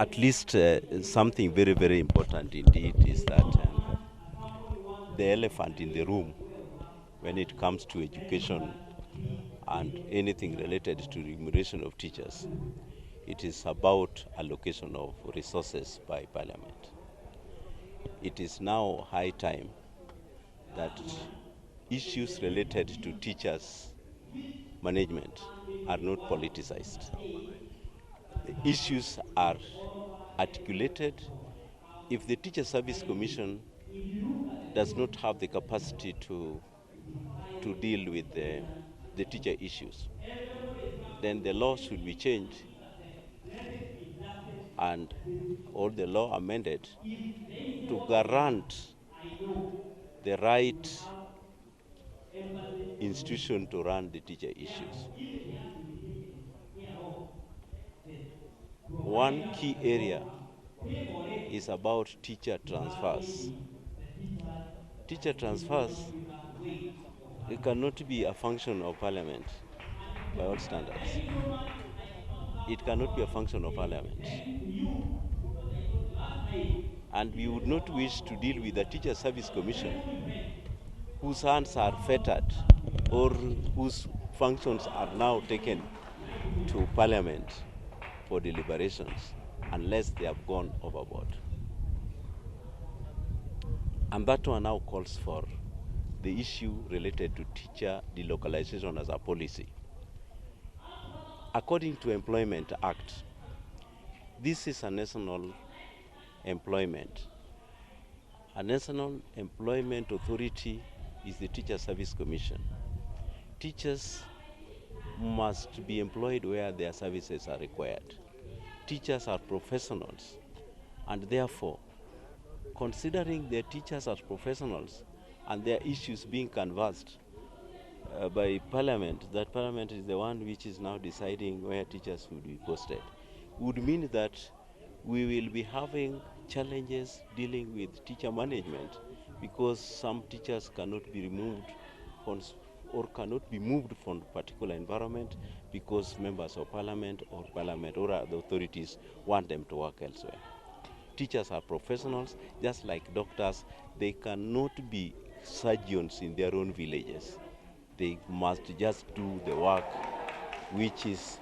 at least something very, very important indeed is that the elephant in the room when it comes to education and anything related to remuneration of teachers, it is about allocation of resources by Parliament. It is now high time that issues related to teachers' management are not politicized. The issues are articulated. If the Teacher Service Commission does not have the capacity to deal with the teacher issues, then the law should be changed and or the law amended to grant the right institution to run the teacher issues. One key area is about teacher transfers. Teacher transfers, it cannot be a function of Parliament by all standards. It cannot be a function of Parliament. And we would not wish to deal with the Teacher Service Commission whose hands are fettered or whose functions are now taken to Parliament for deliberations unless they have gone overboard. And that one now calls for the issue related to teacher delocalization as a policy. According to Employment Act, this is a national employment. A national employment authority is the Teacher Service Commission. Teachers must be employed where their services are required. Teachers are professionals, and therefore, considering their teachers as professionals and their issues being canvassed by Parliament, that Parliament is the one which is now deciding where teachers would be posted, would mean that we will be having challenges dealing with teacher management because some teachers cannot be removed from or cannot be moved from a particular environment because members of Parliament or other authorities want them to work elsewhere. Teachers are professionals, just like doctors. They cannot be surgeons in their own villages. They must just do the work which is